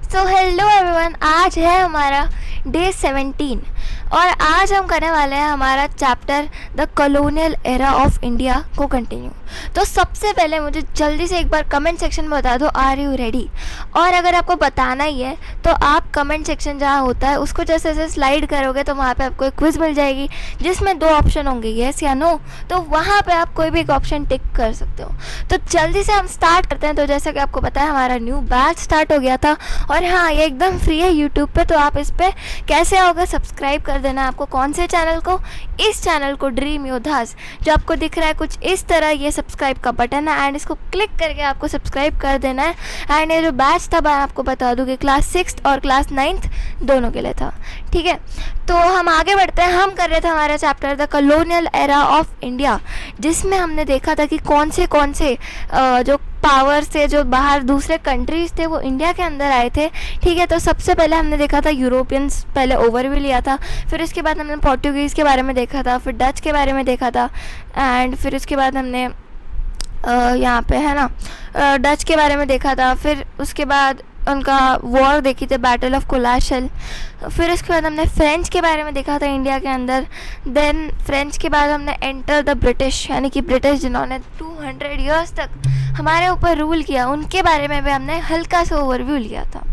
So hello everyone, आज है हमारा डे 17 और आज हम करने वाले हैं हमारा chapter the colonial era of India को कंटिन्यू। तो सबसे पहले मुझे जल्दी से एक बार कमेंट सेक्शन में बता दो, आर यू रेडी? और अगर आपको बताना ही है तो आप कमेंट सेक्शन जहाँ होता है उसको जैसे जैसे स्लाइड करोगे तो वहाँ पे आपको एक क्विज मिल जाएगी जिसमें 2 ऑप्शन होंगे, येस या नो। तो वहाँ पे आप कोई भी एक ऑप्शन टिक कर सकते हो। तो जल्दी से हम स्टार्ट करते हैं। तो जैसा कि आपको पता है हमारा न्यू बैच स्टार्ट हो गया था और हाँ, ये एकदम फ्री है यूट्यूब पे। तो आप इस पर कैसे आओगे, सब्सक्राइब कर देना आपको। कौन से चैनल को? इस चैनल को, ड्रीम योद्धास, जो आपको दिख रहा है कुछ इस तरह, ये सब्सक्राइब का बटन है एंड इसको क्लिक करके आपको सब्सक्राइब कर देना है। एंड ये जो बैच था मैं आपको बता दूँ कि क्लास 6 और क्लास 9 दोनों के लिए था, ठीक है। तो हम आगे बढ़ते हैं। हम कर रहे थे हमारा chapter the colonial era of India, जिसमें हमने देखा था कि कौन से जो पावर से जो बाहर दूसरे कंट्रीज़ थे वो इंडिया के अंदर आए थे, ठीक है। तो सबसे पहले हमने देखा था यूरोपियंस, पहले ओवरव्यू लिया था, फिर उसके बाद हमने पोर्टुगीज़ के बारे में देखा था, फिर डच के बारे में देखा था एंड फिर उसके बाद हमने यहाँ पे है ना डच के बारे में देखा था। फिर उसके बाद उनका वॉर देखी थी, बैटल ऑफ कोलाशल। फिर उसके बाद हमने फ्रेंच के बारे में देखा था इंडिया के अंदर। देन फ्रेंच के बाद हमने एंटर द ब्रिटिश, यानी कि ब्रिटिश जिन्होंने 200 ईयर्स तक हमारे ऊपर रूल किया, उनके बारे में भी हमने हल्का सा ओवरव्यू लिया था।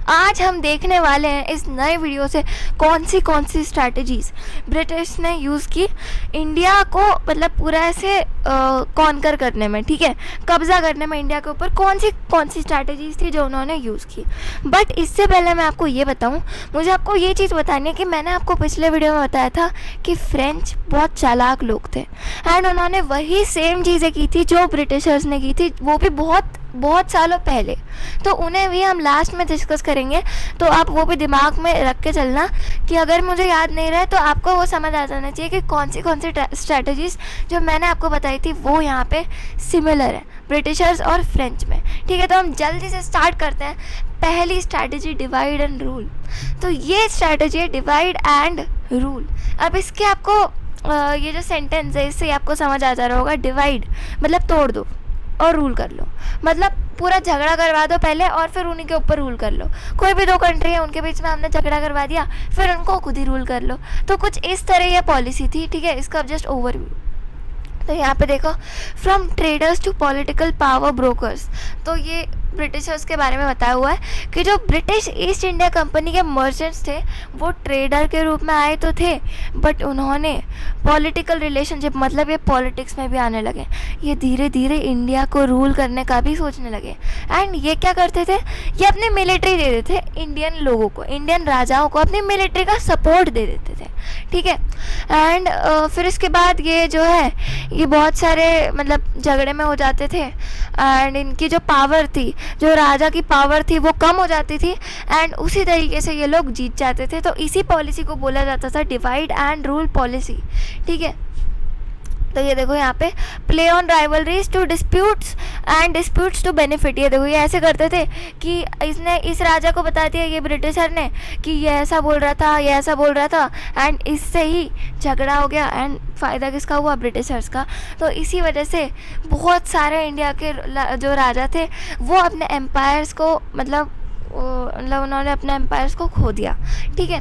आज हम देखने वाले हैं इस नए वीडियो से कौन सी स्ट्रैटेजीज़ ब्रिटिश ने यूज़ की इंडिया को, मतलब पूरा ऐसे कॉन्कर करने में, ठीक है, कब्ज़ा करने में इंडिया के ऊपर। कौन सी स्ट्रैटेजीज़ थी जो उन्होंने यूज़ की। बट इससे पहले मैं आपको ये बताऊं, मुझे आपको ये चीज़ बतानी है कि मैंने आपको पिछले वीडियो में बताया था कि फ्रेंच बहुत चालाक लोग थे एंड उन्होंने वही सेम चीज़ें की थी जो ब्रिटिशर्स ने की थी, वो भी बहुत सालों पहले। तो उन्हें भी हम लास्ट में डिस्कस करेंगे। तो आप वो भी दिमाग में रख के चलना कि अगर मुझे याद नहीं रहा तो आपको वो समझ आ जाना चाहिए कि कौन सी स्ट्रैटेजीज़ जो मैंने आपको बताई थी वो यहाँ पे सिमिलर है ब्रिटिशर्स और फ्रेंच में, ठीक है। तो हम जल्दी से स्टार्ट करते हैं। पहली स्ट्रैटेजी, डिवाइड एंड रूल। तो ये स्ट्रैटेजी है डिवाइड एंड रूल। अब इसके आपको ये जो सेंटेंस है इससे आपको समझ आ जा रहा होगा, डिवाइड मतलब तोड़ दो और रूल कर लो, मतलब पूरा झगड़ा करवा दो पहले और फिर उन्हीं के ऊपर रूल कर लो। कोई भी 2 कंट्री है उनके बीच में हमने झगड़ा करवा दिया, फिर उनको खुद ही रूल कर लो। तो कुछ इस तरह यह पॉलिसी थी, ठीक है। इसका अब जस्ट ओवरव्यू। तो यहाँ पे देखो, from traders to political power brokers. तो ये ब्रिटिशर्स के बारे में बताया हुआ है कि जो ब्रिटिश ईस्ट इंडिया कंपनी के मर्चेंट्स थे वो ट्रेडर के रूप में आए तो थे, बट उन्होंने पॉलिटिकल रिलेशनशिप, मतलब ये पॉलिटिक्स में भी आने लगे। ये धीरे धीरे इंडिया को रूल करने का भी सोचने लगे। एंड ये क्या करते थे, ये अपनी मिलिट्री दे देते थे इंडियन लोगों को, इंडियन राजाओं को अपनी मिलिट्री का सपोर्ट दे देते थे, ठीक है। एंड फिर इसके बाद ये जो है ये बहुत सारे मतलब झगड़े में हो जाते थे एंड इनकी जो पावर थी, जो राजा की पावर थी वो कम हो जाती थी एंड उसी तरीके से ये लोग जीत जाते थे। तो इसी पॉलिसी को बोला जाता था डिवाइड एंड रूल पॉलिसी, ठीक है। तो ये देखो यहाँ पे play on rivalries to disputes and disputes to benefit. ये देखो ये ऐसे करते थे कि इसने इस राजा को बता दिया, ये ब्रिटिशर ने, कि ये ऐसा बोल रहा था, ये ऐसा बोल रहा था एंड इससे ही झगड़ा हो गया एंड फ़ायदा किसका हुआ? ब्रिटिशर्स का। तो इसी वजह से बहुत सारे इंडिया के जो राजा थे वो अपने एम्पायर्स को मतलब उन्होंने अपने एम्पायर्स को खो दिया, ठीक है।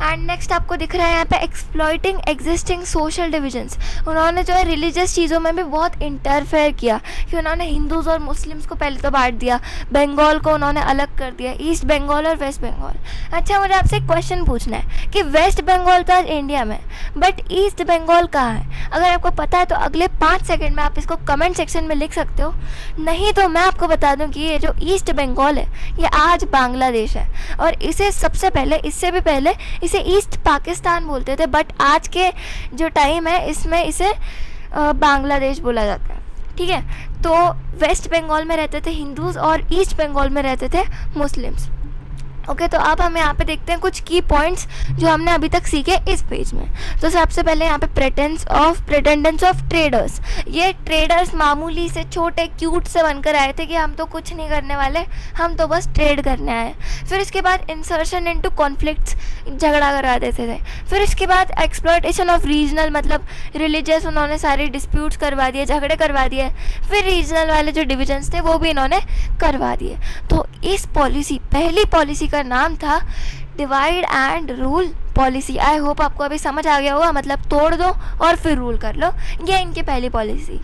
एंड नेक्स्ट आपको दिख रहा है यहाँ पे एक्सप्लॉइटिंग एग्जिस्टिंग सोशल डिविजन्स। उन्होंने जो है रिलीजियस चीज़ों में भी बहुत इंटरफेयर किया कि उन्होंने हिंदूज़ और मुस्लिम्स को पहले तो बांट दिया, बंगाल को उन्होंने अलग कर दिया, ईस्ट बंगाल और वेस्ट बंगाल। अच्छा, मुझे आपसे एक क्वेश्चन पूछना है कि वेस्ट बंगाल तो आज इंडिया में, बट ईस्ट बंगाल कहाँ है? अगर आपको पता है तो अगले 5 सेकेंड में आप इसको कमेंट सेक्शन में लिख सकते हो, नहीं तो मैं आपको बता दूँ कि ये जो ईस्ट बंगाल है ये आज बांग्लादेश है और इसे सबसे पहले, इससे भी पहले इसे ईस्ट पाकिस्तान बोलते थे, बट आज के जो टाइम है इसमें इसे बांग्लादेश बोला जाता है, ठीक है। तो वेस्ट बंगाल में रहते थे हिंदूज़ और ईस्ट बंगाल में रहते थे मुस्लिम्स। ओके तो अब हम यहाँ पे देखते हैं कुछ की पॉइंट्स जो हमने अभी तक सीखे इस पेज में। तो सबसे पहले यहाँ पे प्रेटेंडेंस ऑफ ट्रेडर्स। ये ट्रेडर्स मामूली से छोटे क्यूट से बनकर आए थे कि हम तो कुछ नहीं करने वाले, हम तो बस ट्रेड करने आए। फिर इसके बाद इंसर्शन इनटू कॉन्फ्लिक्ट्स, झगड़ा करवा देते थे। फिर इसके बाद एक्सप्लॉयटेशन ऑफ रीजनल, मतलब रिलीजियस उन्होंने सारे डिस्प्यूट्स करवा दिए, झगड़े करवा दिए। फिर रीजनल वाले जो डिविजन्स थे वो भी इन्होंने करवा दिए। तो इस पॉलिसी, पहली पॉलिसी का नाम था divide and rule policy. I hope आपको अभी समझ आ गया होगा, मतलब तोड़ दो और फिर रूल कर लो, ये इनकी पहली पॉलिसी।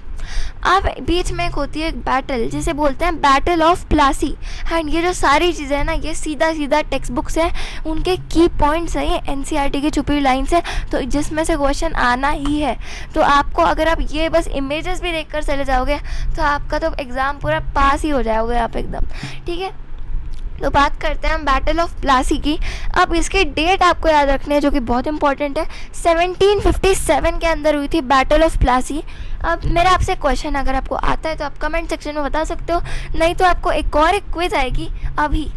अब बीच में एक होती है एक बैटल, जिसे बोलते हैं बैटल ऑफ प्लासी। एंड ये जो सारी चीज़ें हैं ना, ये सीधा सीधा टेक्स्ट बुक से उनके की पॉइंट्स हैं, ये एनसीईआरटी की छुपी हुई लाइन्स है, तो जिसमें से क्वेश्चन आना ही है। तो आपको अगर आप ये बस इमेजेस भी देखकर चले जाओगे तो आपका तो एग्ज़ाम पूरा पास ही हो जाओगे आप एकदम, ठीक है। तो बात करते हैं हम बैटल ऑफ प्लासी की। अब इसकी डेट आपको याद रखनी है जो कि बहुत इंपॉर्टेंट है। 1757 के अंदर हुई थी बैटल ऑफ प्लासी। अब मेरा आपसे क्वेश्चन, अगर आपको आता है तो आप कमेंट सेक्शन में बता सकते हो, नहीं तो आपको एक और क्विज आएगी अभी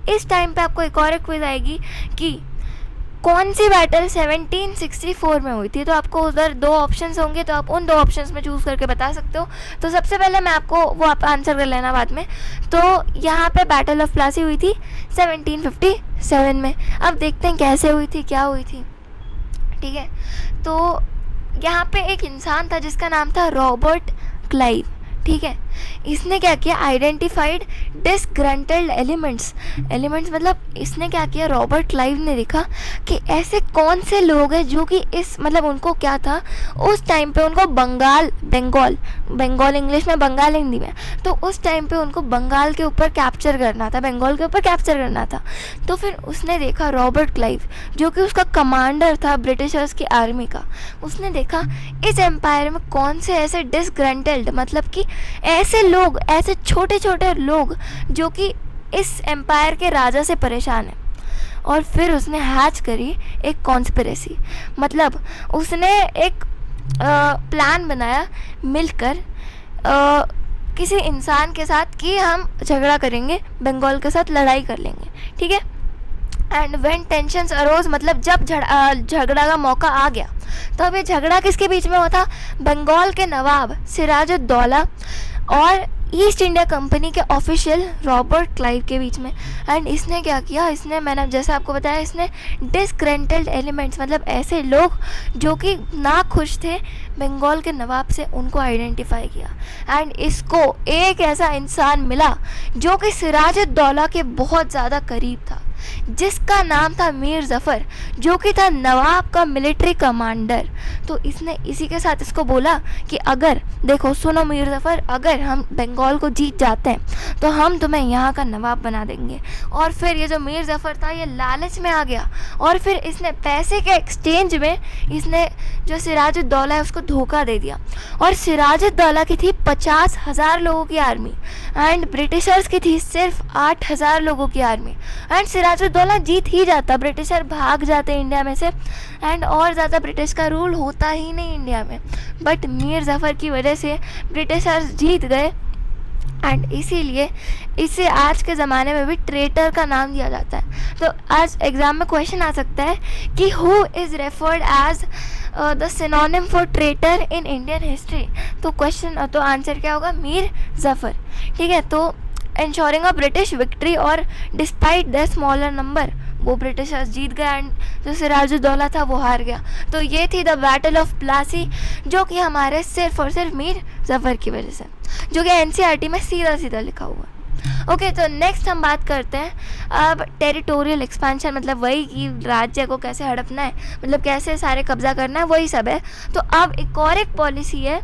इस टाइम पे, आपको एक और क्विज आएगी कि कौन सी बैटल 1764 में हुई थी। तो आपको उधर दो ऑप्शंस होंगे, तो आप उन दो ऑप्शंस में चूज़ करके बता सकते हो। तो सबसे पहले मैं आपको वो आप आंसर कर लेना बाद में। तो यहाँ पे बैटल ऑफ प्लासी हुई थी 1757 में। अब देखते हैं कैसे हुई थी, क्या हुई थी, ठीक है। तो यहाँ पे एक इंसान था जिसका नाम था रॉबर्ट क्लाइव, ठीक है। इसने क्या किया, आइडेंटिफाइड डिसग्रंटल्ड एलिमेंट्स मतलब इसने क्या किया, रॉबर्ट क्लाइव ने देखा कि ऐसे कौन से लोग हैं जो कि इस, मतलब उनको क्या था उस टाइम पे, उनको बंगाल इंग्लिश में, बंगाल हिंदी में, तो उस टाइम पे उनको बंगाल के ऊपर कैप्चर करना था, बंगाल के ऊपर कैप्चर करना था। तो फिर उसने देखा रॉबर्ट क्लाइव, जो कि उसका कमांडर था ब्रिटिशर्स की आर्मी का, उसने देखा इस एम्पायर में कौन से ऐसे डिसग्रंटल्ड, मतलब कि ऐसे लोग, ऐसे छोटे छोटे लोग जो कि इस एम्पायर के राजा से परेशान हैं। और फिर उसने हैच करी एक कॉन्स्पिरेसी, मतलब उसने एक प्लान बनाया मिलकर किसी इंसान के साथ कि हम झगड़ा करेंगे, बंगाल के साथ लड़ाई कर लेंगे, ठीक है। एंड व्हेन टेंशंस अरोज, मतलब जब झगड़ा का मौका आ गया, तो अब ये झगड़ा किसके बीच में हुआ था, बंगाल के नवाब सिराजुद्दौला और ईस्ट इंडिया कंपनी के ऑफिशियल रॉबर्ट क्लाइव के बीच में। एंड इसने क्या किया, इसने, मैंने जैसे आपको बताया, इसने डिसग्रंटल्ड एलिमेंट्स, मतलब ऐसे लोग जो कि ना खुश थे बंगाल के नवाब से, उनको आइडेंटिफाई किया। एंड इसको एक ऐसा इंसान मिला जो कि सिराजुद्दौला के बहुत ज़्यादा करीब था, जिसका नाम था मीर ज़फ़र, जो कि था नवाब का मिलिट्री कमांडर। तो इसने इसी के साथ इसको बोला कि अगर, देखो सुनो मीर ज़फ़र, अगर हम बंगाल को जीत जाते हैं तो हम तुम्हें यहाँ का नवाब बना देंगे। और फिर ये जो मीर ज़फ़र था ये लालच में आ गया, और फिर इसने पैसे के एक्सचेंज में इसने जो सिराजुद्दौला है उसको धोखा दे दिया। और सिराजुद्दौला की थी 50,000 लोगों की आर्मी, एंड ब्रिटिशर्स की थी सिर्फ 8,000 लोगों की आर्मी। एंड सिराजुद्दौला जीत ही जाता, ब्रिटिशर भाग जाते इंडिया में से, एंड और ज़्यादा ब्रिटिश का रूल होता ही नहीं इंडिया में। बट मीर ज़फ़र की वजह से ब्रिटिशर्स जीत गए, एंड इसीलिए इसे आज के ज़माने में भी ट्रेटर का नाम दिया जाता है। तो आज एग्ज़ाम में क्वेश्चन आ सकता है कि who is referred as the synonym for traitor in Indian history. तो क्वेश्चन, तो आंसर क्या होगा, मीर ज़फ़र, ठीक है। तो इंश्योरिंग अ ब्रिटिश विक्ट्री, और डिस्पाइट द स्मॉलर नंबर, वो ब्रिटिशर्स जीत गए एंड जो सिराजुद्दौला था वो हार गया। तो ये थी द बैटल ऑफ प्लासी, जो कि हमारे सिर्फ और सिर्फ मीर ज़फ़र की वजह से, जो कि एनसीईआरटी में सीधा सीधा लिखा हुआ है। ओके, तो नेक्स्ट हम बात करते हैं अब टेरिटोरियल एक्सपेंशन, मतलब वही कि राज्य को कैसे हड़पना है, मतलब कैसे सारे कब्जा करना है, वही सब है। तो अब एक और एक पॉलिसी है,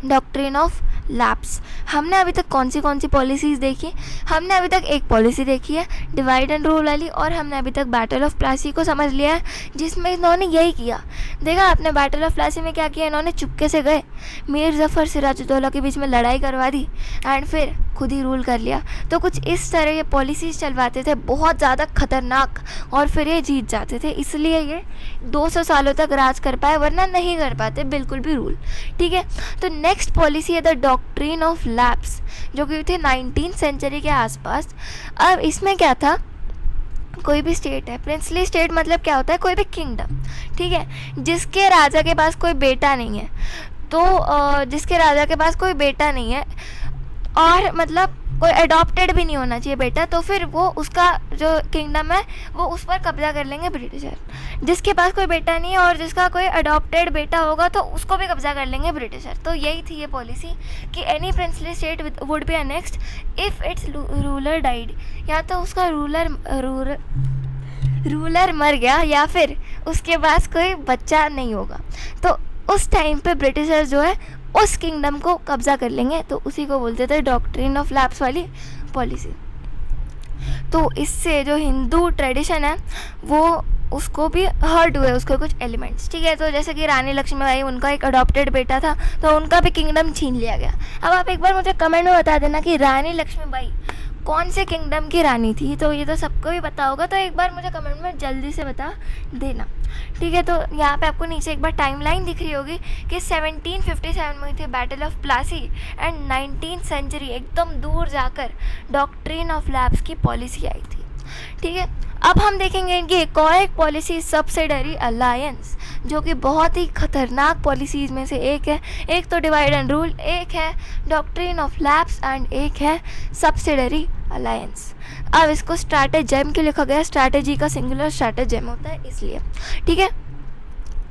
डॉक्ट्रिन ऑफ लैप्स। हमने अभी तक कौन सी पॉलिसीज़ देखी, हमने अभी तक एक पॉलिसी देखी है डिवाइड एंड रूल वाली, और हमने अभी तक बैटल ऑफ प्लासी को समझ लिया है, जिसमें इन्होंने यही किया। देखा आपने बैटल ऑफ प्लासी में क्या किया, इन्होंने चुपके से गए, मीर ज़फ़र सिराजुद्दौला के बीच में लड़ाई करवा दी, एंड फिर खुद ही रूल कर लिया। तो कुछ इस तरह के पॉलिसीज़ चलवाते थे, बहुत ज़्यादा खतरनाक, और फिर ये जीत जाते थे, इसलिए ये 200 सालों तक राज कर पाए, वरना नहीं कर पाते बिल्कुल भी रूल, ठीक है। तो नेक्स्ट पॉलिसी है द डॉक्ट्रिन ऑफ लैप्स, जो कि थी 19th सेंचुरी के आसपास। अब इसमें क्या था कोई भी स्टेट है, प्रिंसली स्टेट मतलब क्या होता है, कोई भी किंगडम, ठीक है, जिसके राजा के पास कोई बेटा नहीं है, तो जिसके राजा के पास कोई बेटा नहीं है और मतलब कोई अडॉप्टेड भी नहीं होना चाहिए बेटा, तो फिर वो उसका जो किंगडम है वो उस पर कब्जा कर लेंगे ब्रिटिशर। जिसके पास कोई बेटा नहीं है और जिसका कोई अडॉप्टेड बेटा होगा तो उसको भी कब्जा कर लेंगे ब्रिटिशर। तो यही थी ये पॉलिसी कि any princely state would be annexed if it's ruler died, या तो उसका रूलर मर गया या फिर उसके पास कोई बच्चा नहीं होगा, तो उस टाइम पे ब्रिटिशर जो है उस किंगडम को कब्जा कर लेंगे। तो उसी को बोलते थे डॉक्ट्रिन ऑफ लैप्स वाली पॉलिसी। तो इससे जो हिंदू ट्रेडिशन है वो उसको भी हर्ट हुए, उसके कुछ एलिमेंट्स, ठीक है। तो जैसे कि रानी लक्ष्मीबाई, उनका एक अडॉप्टेड बेटा था तो उनका भी किंगडम छीन लिया गया। अब आप एक बार मुझे कमेंट में बता देना कि रानी लक्ष्मीबाई कौन से किंगडम की रानी थी, तो ये तो सबको भी पता होगा, तो एक बार मुझे कमेंट में जल्दी से बता देना, ठीक है। तो यहाँ पे आपको नीचे एक बार टाइमलाइन दिख रही होगी कि 1757 में हुई थी battle of Plassey and 19th century एकदम दूर जाकर डॉक्ट्रिन ऑफ लैप्स की पॉलिसी आई थी, ठीक है। अब हम देखेंगे इनकी एक और एक पॉलिसी सब्सिडरी अलायंस, जो कि बहुत ही खतरनाक पॉलिसीज़ में से एक है। एक तो डिवाइड एंड रूल, एक है डॉक्ट्रिन ऑफ लैप्स एंड एक है सब्सिडरी अलायंस। अब इसको स्ट्रैटेजेम क्यों लिखा गया, स्ट्रैटेजी का सिंगुलर स्ट्रैटेजेम होता है इसलिए, ठीक है।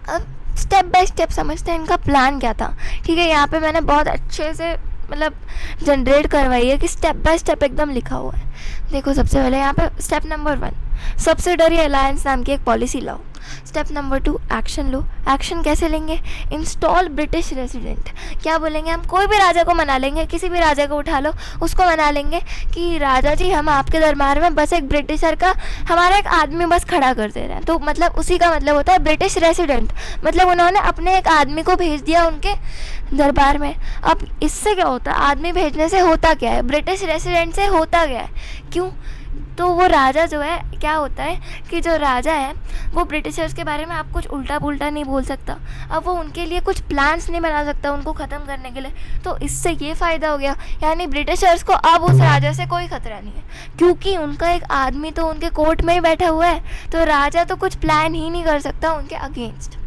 अब स्टेप बाय स्टेप समझते हैं इनका प्लान क्या था, ठीक है। यहाँ पे मैंने बहुत अच्छे से मतलब जनरेट करवाई है कि स्टेप बाय स्टेप एकदम लिखा हुआ है। देखो सबसे पहले यहाँ पे स्टेप नंबर 1 सब्सिडरी अलायंस नाम की एक पॉलिसी लाओ। स्टेप नंबर 2 एक्शन लो। एक्शन कैसे लेंगे, इंस्टॉल ब्रिटिश रेसिडेंट। क्या बोलेंगे, हम कोई भी राजा को मना लेंगे, किसी भी राजा को उठा लो, उसको मना लेंगे कि राजा जी हम आपके दरबार में बस एक ब्रिटिशर का हमारा एक आदमी बस खड़ा कर दे रहे हैं। तो मतलब उसी का मतलब होता है ब्रिटिश रेसिडेंट, मतलब उन्होंने अपने एक आदमी को भेज दिया उनके दरबार में। अब इससे क्या होता है, आदमी भेजने से होता क्या है, ब्रिटिश रेसिडेंट से होता क्या है, क्यों, तो वो राजा जो है क्या होता है कि जो राजा है वो ब्रिटिशर्स के बारे में आप कुछ उल्टा पुल्टा नहीं बोल सकता, अब वो उनके लिए कुछ प्लान्स नहीं बना सकता उनको ख़त्म करने के लिए। तो इससे ये फ़ायदा हो गया, यानी ब्रिटिशर्स को अब उस राजा से कोई ख़तरा नहीं है, क्योंकि उनका एक आदमी तो उनके कोर्ट में ही बैठा हुआ है, तो राजा तो कुछ प्लान ही नहीं कर सकता उनके अगेंस्ट।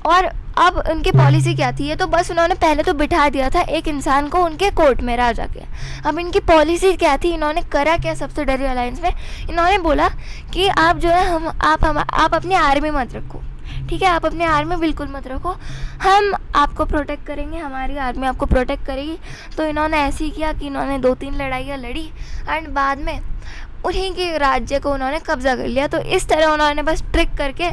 और अब उनकी पॉलिसी क्या थी, ये तो बस उन्होंने पहले तो बिठा दिया था एक इंसान को उनके कोर्ट में राजा के। अब इनकी पॉलिसी क्या थी, इन्होंने करा क्या सब्सिडरी अलायंस में, इन्होंने बोला कि आप जो है आप अपनी आर्मी मत रखो, ठीक है, आप अपनी आर्मी बिल्कुल मत रखो, हम आपको प्रोटेक्ट करेंगे, हमारी आर्मी आपको प्रोटेक्ट करेगी। तो इन्होंने ऐसे ही किया कि इन्होंने 2-3 लड़ाइयाँ लड़ी एंड बाद में उन्हीं के राज्य को उन्होंने कब्ज़ा कर लिया। तो इस तरह उन्होंने बस ट्रिक करके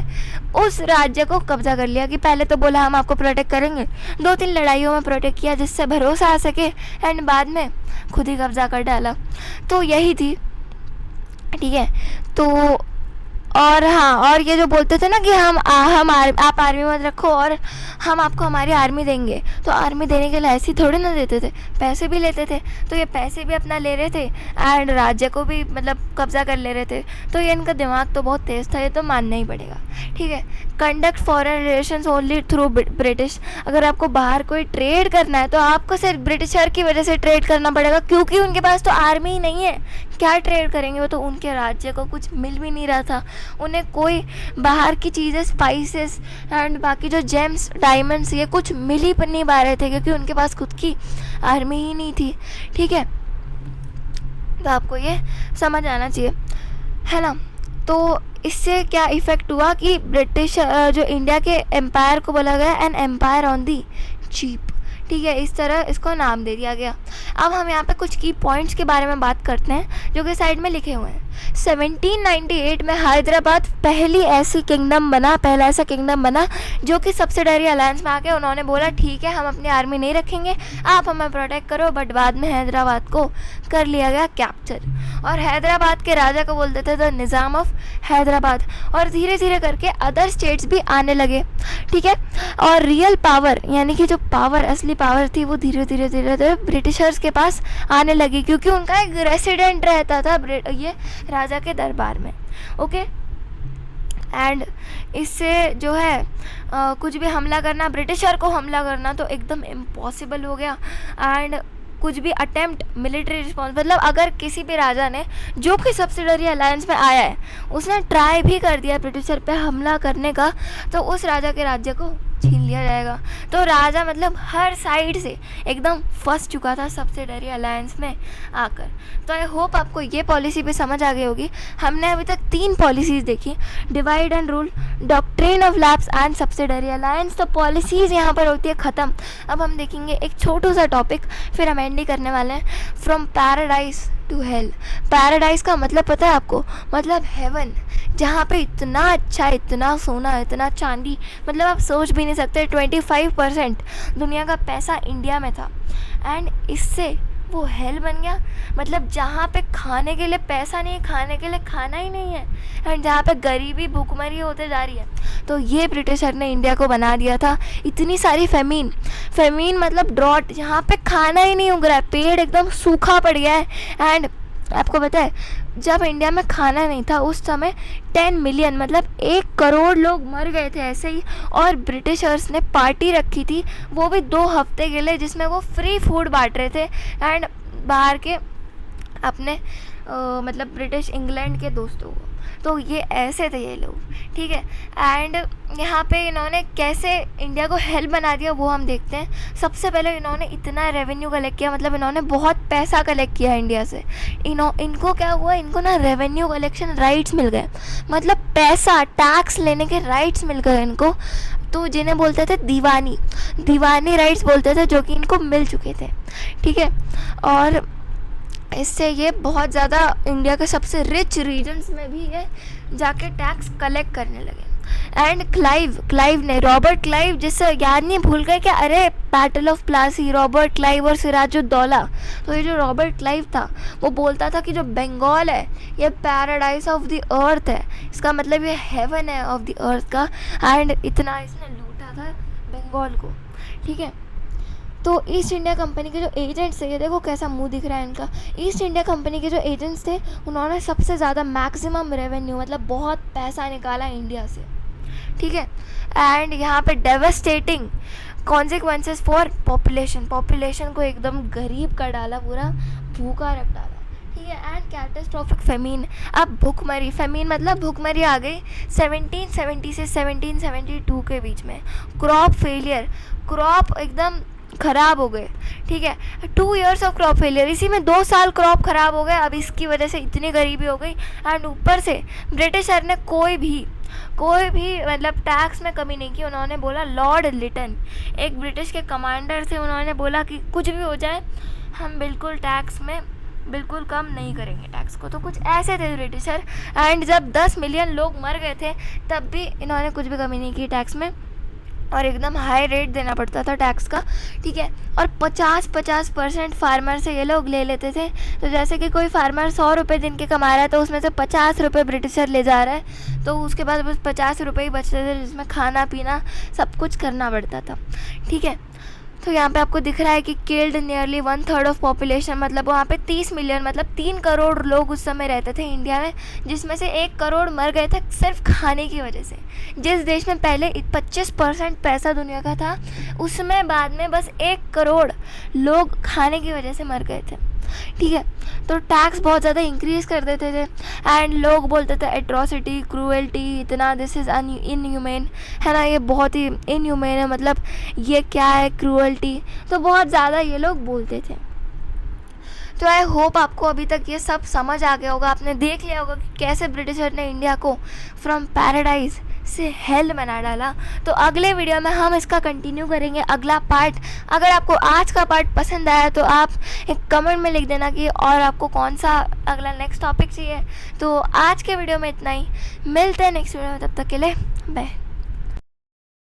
उस राज्य को कब्ज़ा कर लिया कि पहले तो बोला हम आपको प्रोटेक्ट करेंगे, 2-3 लड़ाइयों में प्रोटेक्ट किया जिससे भरोसा आ सके एंड बाद में खुद ही कब्ज़ा कर डाला। तो यही थी, ठीक है। तो और हाँ, और ये जो बोलते थे ना कि आप आर्मी मत रखो और हम आपको हमारी आर्मी देंगे, तो आर्मी देने के लिए ऐसे थोड़े ना देते थे, पैसे भी लेते थे। तो ये पैसे भी अपना ले रहे थे एंड राज्य को भी मतलब कब्जा कर ले रहे थे। तो ये इनका दिमाग तो बहुत तेज़ था, ये तो मानना ही पड़ेगा, ठीक है। Conduct foreign relations only through British. अगर आपको बाहर कोई ट्रेड करना है तो आपको सिर्फ ब्रिटिशर की वजह से ट्रेड करना पड़ेगा, क्योंकि उनके पास तो आर्मी ही नहीं है, क्या ट्रेड करेंगे वो, तो उनके राज्य को कुछ मिल भी नहीं रहा था, उन्हें कोई बाहर की चीज़ें स्पाइसेस एंड बाकी जो जेम्स डायमंड्स ये कुछ मिल ही नहीं पा रहे थे, क्योंकि उनके पास खुद की आर्मी ही नहीं थी, ठीक है। तो आपको ये समझ आना चाहिए, है ना। तो इससे क्या इफ़ेक्ट हुआ कि ब्रिटिश जो इंडिया के एम्पायर को बोला गया an empire on the cheap, ठीक है, इस तरह इसको नाम दे दिया गया। अब हम यहाँ पे कुछ की पॉइंट्स के बारे में बात करते हैं जो कि साइड में लिखे हुए हैं। 1798 में हैदराबाद पहला ऐसा किंगडम बना जो कि सब्सिडरी अलायंस में आके उन्होंने बोला ठीक है हम अपनी आर्मी नहीं रखेंगे, आप हमें प्रोटेक्ट करो। बट बाद में हैदराबाद को कर लिया गया कैप्चर और हैदराबाद के राजा को बोलते थे द निज़ाम ऑफ हैदराबाद। और धीरे धीरे करके अदर स्टेट्स भी आने लगे, ठीक है। और रियल पावर यानी कि जो पावर असली पावर थी वो धीरे धीरे ब्रिटिशर्स के पास आने लगी, क्योंकि उनका एक रेसिडेंट रहता था ये राजा के दरबार में, ओके। एंड इससे जो है कुछ भी हमला करना, ब्रिटिशर को हमला करना तो एकदम इम्पॉसिबल हो गया। एंड कुछ भी अटेम्प्ट मिलिट्री रिस्पॉन्स, मतलब अगर किसी भी राजा ने जो कि सब्सिडरी अलायंस में आया है उसने ट्राई भी कर दिया ब्रिटिशर पे हमला करने का, तो उस राजा के राज्य को छीन लिया जाएगा। तो राजा मतलब हर साइड से एकदम फंस चुका था सब्सिडरी अलायंस में आकर। तो आई होप आपको ये पॉलिसी भी समझ आ गई होगी। हमने अभी तक 3 पॉलिसीज़ देखी, divide and rule, doctrine of lapse and subsidiary alliance. तो पॉलिसीज़ यहाँ पर होती है ख़त्म। अब हम देखेंगे एक छोटू सा टॉपिक, फिर हम एंड करने वाले हैं, from paradise to hell. Paradise का मतलब पता है आपको? मतलब हेवन, जहाँ पे इतना अच्छा, इतना सोना, इतना चांदी, मतलब आप सोच भी नहीं सकते। 25% दुनिया का पैसा इंडिया में था एंड इससे वो हेल बन गया। मतलब जहाँ पे खाने के लिए पैसा नहीं है, खाने के लिए खाना ही नहीं है, एंड जहाँ पे गरीबी भूखमरी होते जा रही है, तो ये ब्रिटिशर ने इंडिया को बना दिया था। इतनी सारी फेमीन मतलब ड्रॉट, जहाँ पे खाना ही नहीं उग रहा है, पेड़ एकदम सूखा पड़ गया है। एंड आपको पता है जब इंडिया में खाना नहीं था उस समय 10 मिलियन मतलब 1 करोड़ लोग मर गए थे ऐसे ही। और ब्रिटिशर्स ने पार्टी रखी थी, वो भी 2 हफ्ते के लिए, जिसमें वो फ्री फूड बांट रहे थे एंड बाहर के अपने मतलब ब्रिटिश इंग्लैंड के दोस्तों को। तो ये ऐसे थे ये लोग, ठीक है। एंड यहाँ पे इन्होंने कैसे इंडिया को हेल्प बना दिया वो हम देखते हैं। सबसे पहले इन्होंने इतना रेवेन्यू कलेक्ट किया, मतलब इन्होंने बहुत पैसा कलेक्ट किया इंडिया से। इनको क्या हुआ, इनको ना रेवेन्यू कलेक्शन राइट्स मिल गए, मतलब पैसा टैक्स लेने के राइट्स मिल गए इनको। तो जिन्हें बोलते थे दीवानी राइट्स बोलते थे, जो कि इनको मिल चुके थे, ठीक है। और इससे ये बहुत ज़्यादा इंडिया के सबसे रिच रीजन्स में भी ये जाके टैक्स कलेक्ट करने लगे। एंड रॉबर्ट क्लाइव, जिससे याद नहीं भूल गए क्या? अरे battle of Plassey, Robert Clive और सिराजुद्दौला। तो ये जो रॉबर्ट क्लाइव था वो बोलता था कि जो बंगाल है ये पैराडाइज ऑफ द अर्थ है, इसका मतलब ये हेवन है ऑफ द अर्थ का। एंड इतना इसने लूटा था बंगाल को, ठीक है। तो ईस्ट इंडिया कंपनी के जो एजेंट्स थे, ये देखो कैसा मुंह दिख रहा है इनका। ईस्ट इंडिया कंपनी के जो एजेंट्स थे उन्होंने सबसे ज़्यादा मैक्सिमम रेवेन्यू, मतलब बहुत पैसा निकाला इंडिया से, ठीक है। एंड यहाँ पे डेवस्टेटिंग कॉन्सिक्वेंसेस फॉर पॉपुलेशन को एकदम गरीब कर डाला, पूरा भूखा रख डाला, ठीक है। एंड कैटास्ट्रॉफिक फेमीन, अब भूखमरी, फेमीन मतलब भूखमरी आ गई 1770 से 1772 के बीच में। क्रॉप फेलियर, क्रॉप एकदम ख़राब हो गए, ठीक है। 2 years ऑफ क्रॉप फेलियर, इसी में 2 साल क्रॉप ख़राब हो गए। अब इसकी वजह से इतनी गरीबी हो गई। एंड ऊपर से ब्रिटिशर ने कोई भी मतलब टैक्स में कमी नहीं की। उन्होंने बोला, लॉर्ड लिटन एक ब्रिटिश के कमांडर थे, उन्होंने बोला कि कुछ भी हो जाए हम बिल्कुल टैक्स में बिल्कुल कम नहीं करेंगे टैक्स को। तो कुछ ऐसे थे ब्रिटिशर। एंड जब 10 मिलियन लोग मर गए थे तब भी इन्होंने कुछ भी कमी नहीं की टैक्स में, और एकदम हाई रेट देना पड़ता था टैक्स का, ठीक है। और 50% फार्मर से ये लोग ले लेते थे। तो जैसे कि कोई फार्मर 100 रुपये दिन के कमा रहा है तो उसमें से 50 रुपये ब्रिटिशर ले जा रहा है, तो उसके बाद बस 50 रुपये ही बचते थे, जिसमें खाना पीना सब कुछ करना पड़ता था, ठीक है। तो यहाँ पे आपको दिख रहा है कि किल्ड नियरली 1/3 ऑफ पॉपुलेशन, मतलब वहाँ पे 30 मिलियन मतलब 3 करोड़ लोग उस समय रहते थे इंडिया में, जिसमें से 1 करोड़ मर गए थे सिर्फ खाने की वजह से। जिस देश में पहले 25% पैसा दुनिया का था, उसमें बाद में बस 1 करोड़ लोग खाने की वजह से मर गए थे, ठीक है। तो टैक्स बहुत ज़्यादा इंक्रीज़ कर देते थे। एंड लोग बोलते थे एट्रॉसिटी, क्रूएल्टी, इतना दिस इज़ इनह्यूमेन, है ना, ये बहुत ही इनह्यूमेन है, मतलब ये क्या है क्रूएल्टी, तो बहुत ज़्यादा ये लोग बोलते थे। तो आई होप आपको अभी तक ये सब समझ आ गया होगा, आपने देख लिया होगा कि कैसे ब्रिटिशर ने इंडिया को फ्रॉम पैराडाइज से हेल बना डाला। तो अगले वीडियो में हम इसका कंटिन्यू करेंगे, अगला पार्ट। अगर आपको आज का पार्ट पसंद आया तो आप एक कमेंट में लिख देना कि और आपको कौन सा अगला नेक्स्ट टॉपिक चाहिए। तो आज के वीडियो में इतना ही, मिलते हैं नेक्स्ट वीडियो में, तब तक के लिए बाय।